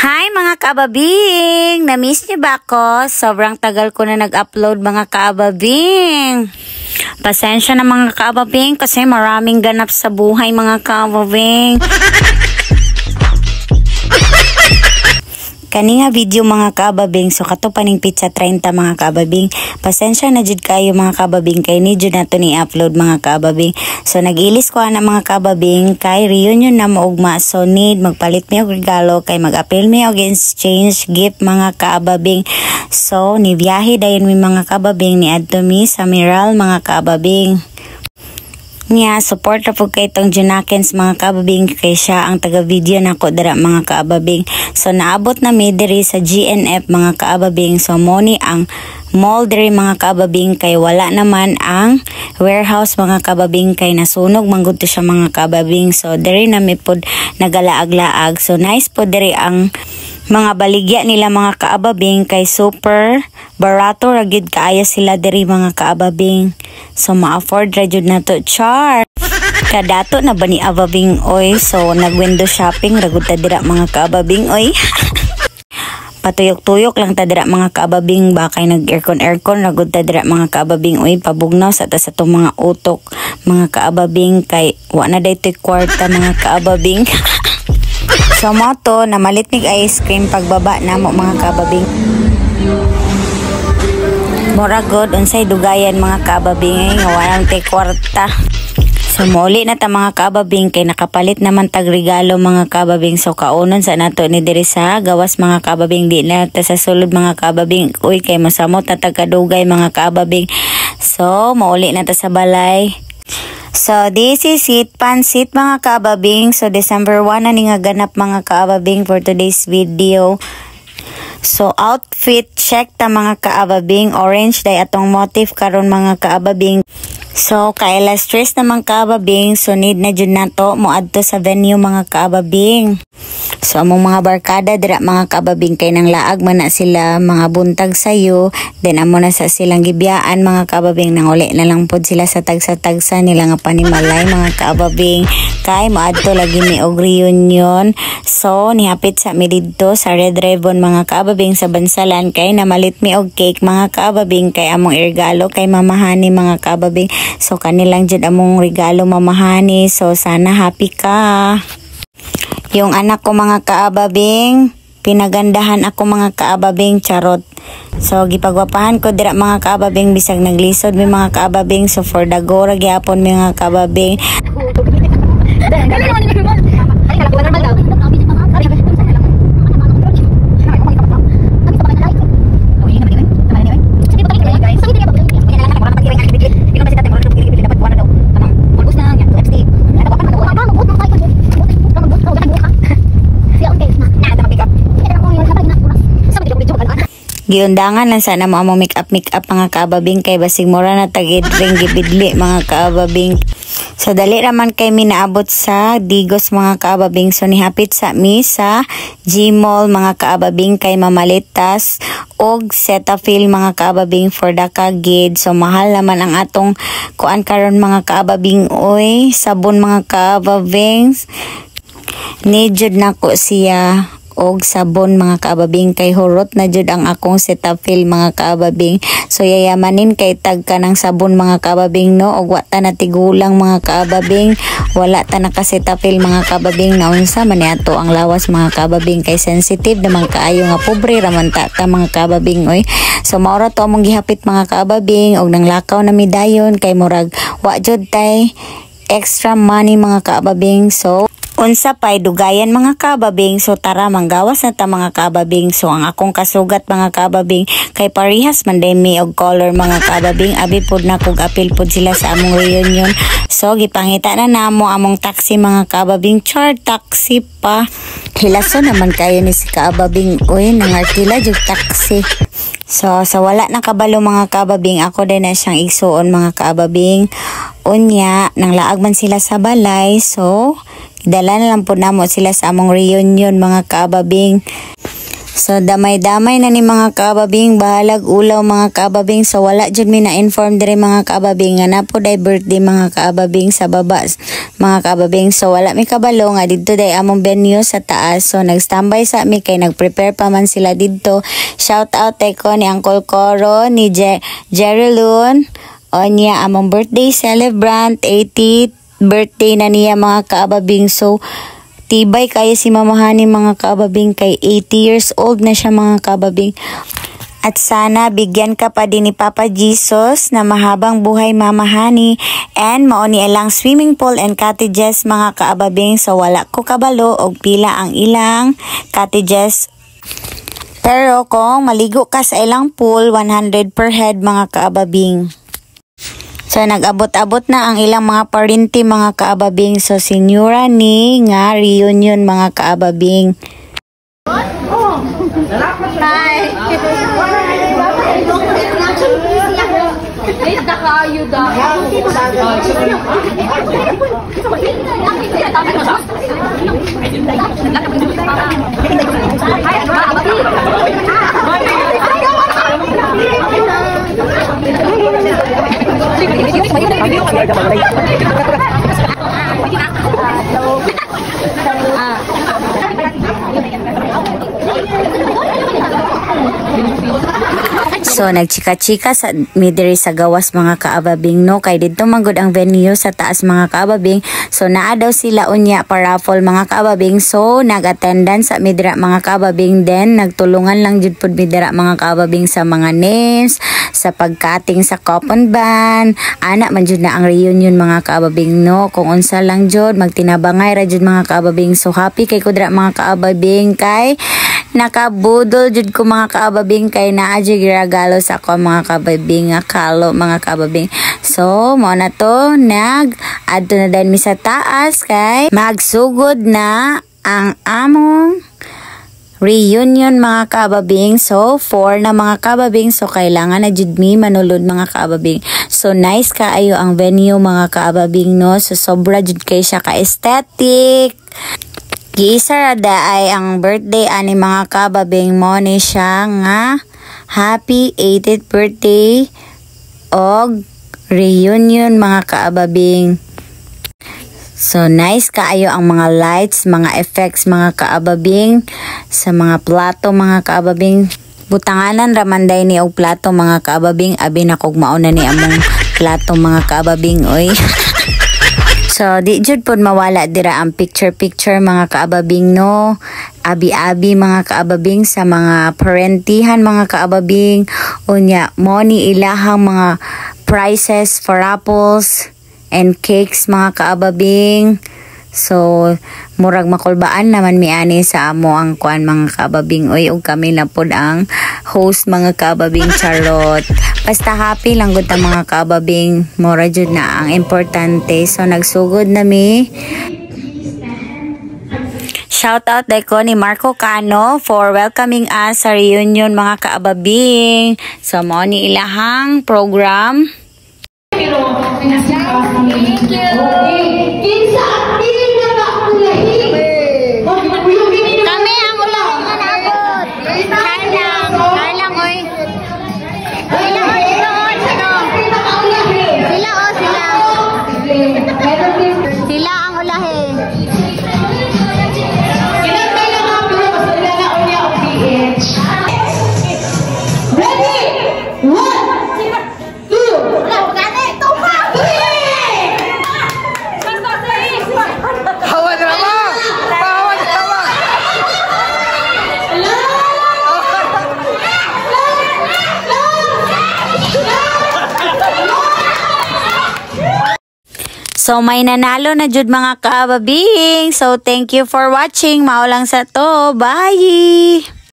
Hi mga kaababing! Na-miss niyo ba ako? Sobrang tagal ko na nag-upload mga kaababing. Pasensya na mga kaababing kasi maraming ganap sa buhay mga kaababing. Kani nga video mga kaababing, so kato paning pizza 30 mga kaababing. Pasensya na jud kayo mga kaababing kay ni jud nato ni upload mga kaababing. So nag-ilis ko ana mga kaababing kay reunion na maugma, so need magpalit mi og regalo kay mag-appeal mi og exchange gift mga kaababing. So ni biyahe dayon mi mga kaababing ni adto mi sa Miral mga kaababing. Nya support ra pud kay tong Junakens mga kaababing kay siya ang taga-video nako dira mga kaababing. So naabot na mi diri sa GNF mga kaababing. So mo ni ang mall diri mga kaababing kay wala naman ang warehouse mga kaababing kay nasunog man gud to siya mga kaababing. So diri na mi pud nagalaag-laag. So nice po diri ang mga baligya nila mga kaababing kay super barato ra gid kaayo sila diri mga kaababing. So ma-afford ra jud nato char. Kadato na ba ni ababing oy, so nag-window shopping ra gud ta dira mga kaababing oy. Patuyok-tuyok lang ta dira mga kaababing ba kay nag-aircon ra gud ta dira mga kaababing oy, pabugnaw sa ta sa tong mga utok mga kaababing kay wa na daytoy kwarta mga kaababing. So moto namalit mig ice cream pagbaba namo mga kaababing. Mura god unsay dugayan mga kaababing nga walang tay kwarta. So muli na ta mga kaababing kay nakapalit naman tag regalo mga kaababing. So kaunon sa nato ni diri sa gawas mga kaababing, di na ta sa sulod mga kaababing. Uy kay masamot na tagkadugay mga kaababing. So mauli na ta sa balay. So this is it pansit mga kaababing. So December 1 na ni nga ganap mga kaababing for today's video. So outfit check ta mga kaababing, orange day atong motif karon mga kaababing. So kaila stress naman kaababing, so need na jud nato moadto sa venue mga kaababing. So among mga barkada dira mga kaababing kay nang laag man na sila mga buntag sayo, then amo na sa silang gibiyaan mga kaababing, nang uli na lang pod sila sa tagsa-tagsa nila nga panimalay mga kaababing kay moadto lagi ni og reunion. So nihapit sa mi didto sa Red Ribbon mga kaababing sa Bansalan kay namalit mi og cake mga kaababing kay among regalo kay mamahani mga kaababing. So kanilang jud among regalo mamahani, so sana happy ka. Yung anak ko mga kaababing, pinagandahan ako mga kaababing, charot. So gipagwapahan ko dira mga kaababing bisag naglisod mi mga kaababing, so for the go ra gyapon mi mga kaababing. Giundangan lang sana mo among make up mga kaababing kay basig mura na tagid ring gibidli mga kaababing. So dali raman kay mi naabot sa Digos mga kaababing, so nihapit sa mi sa G-Mall mga kaababing kay mamalitas og Cetaphil mga kaababing for the kagid. So mahal naman ang atong kuan karon mga kaababing oy, sabon mga kaababing. Ni jud nako siya og sabon mga kaababing kay hurot na jud ang akong Cetaphil mga kaababing. So yayamanin kay tag ka ng sabon mga kaababing no, og wa ta natigulang mga kaababing, wala ta naka Cetaphil mga kaababing, naunsa man ni ato ang lawas mga kaababing kay sensitive naman kaayo nga pobre raman ta mga kaababing oy. So maura to among gihapit mga kaababing og nang lakaw na mi dayon kay murag wa jud tay extra money mga kaababing. So unsa pay dugayan mga kaababing, so tara manggawas na ta mga kaababing. So ang akong kasugat mga kaababing kay parehas man day mi og color mga kaababing, abi pod na kog apil pod sila sa among reunion. So gipangita na namo among taxi mga kaababing, char taxi pa. Hilaso naman kayo ni si kaababing oy, nangartila jud taxi. So sa wala na kabalo mga kaababing, ako din na siyang igsuon mga kaababing. Unya nang laag man sila sa balay, so dala na lang po namo sila sa among reunion mga kaababing. So damay-damay na ni mga kaababing, bahalag ulaw mga kaababing. So wala jud mi na inform diri mga kaababing nga napo day birthday mga kaababing sa baba mga kaababing. So wala mi kabalo nga didto day among venue sa taas. So nagstambay sa mi kay nagprepare pa man sila didto. Shout out tay ko ni Uncle Coro, ni Jerry Lune, o niya among birthday celebrant, 80th birthday na niya mga kaababing. So tibay kayo si Mama Hani mga kaababing, kay 80 years old na siya mga kaababing. At sana bigyan ka pa din ni Papa Jesus na mahabang buhay Mama Hani, and mauni ilang swimming pool and cottages mga kaababing. So wala ko kabalo og pila ang ilang cottages. Pero kung maligo ka sa ilang pool, 100 per head mga kaababing. So nag-abot-abot na ang ilang mga parinti mga kaababing. So Senyora ni nga reunion mga kaababing. Hi. So nagchika-chika sa midiri sa gawas mga kaababing no, kay didto manggod ang venue sa taas mga kaababing. So naa daw sila unya para raffle mga kaababing. So nag-attendance sa midira mga kaababing, then nagtulungan lang jud pud midira mga kaababing sa mga names, sa pagkating sa coupon ban. Ana man jud na ang reunion mga kaababing no, kung unsa lang jud magtinabangay ra jud mga kaababing. So happy kay kudra mga kaababing, kay nakabudol jud ko mga kaababing, kay naa jud regalo sa ako mga kaababing nga kalo mga kaababing. So mo na to, nag-adto na din mi sa taas kay magsugod na ang among reunion mga kaababing. So 4 na mga kaababing, so kailangan na jud mi manulod mga kaababing. So nice kaayo ang venue mga kaababing no, so sobra jud kay siya ka aesthetic. Giisa da ay ang birthday ani mga kaababing, mo ni siya nga happy 80th birthday og reunion mga kaababing. So nice kaayo ang mga lights, mga effects mga kaababing sa mga plato mga kaababing. Butanganan ramanday ni og plato mga kaababing, abi na kog mauna ni among plato mga kaababing oy. So di jud pod mawala dira ang picture mga kaababing no. Abi-abi mga kaababing sa mga parentihan mga kaababing. Unya mo ni ilahang mga prizes for apples and cakes mga kaababing. So murag makulbaan naman mi ani sa amo ang kuan mga kaababing oy, ug kami na pod ang host mga kaababing, charot. Basta happy lang gud ta mga kaababing, mura jud na ang importante. So nagsugod na mi. Shout out dai ko ni Marco Cano for welcoming us sa reunion mga kaababing. So mo ni ilahang program. Thank you. Kami ang ulang manabot. Kailang oy. Sila ang ulahe. Ready? 1, 2, hawan drama! Hawan drama! So may nanalo na jud mga kaababing. So thank you for watching. Mao lang sa to. Bye!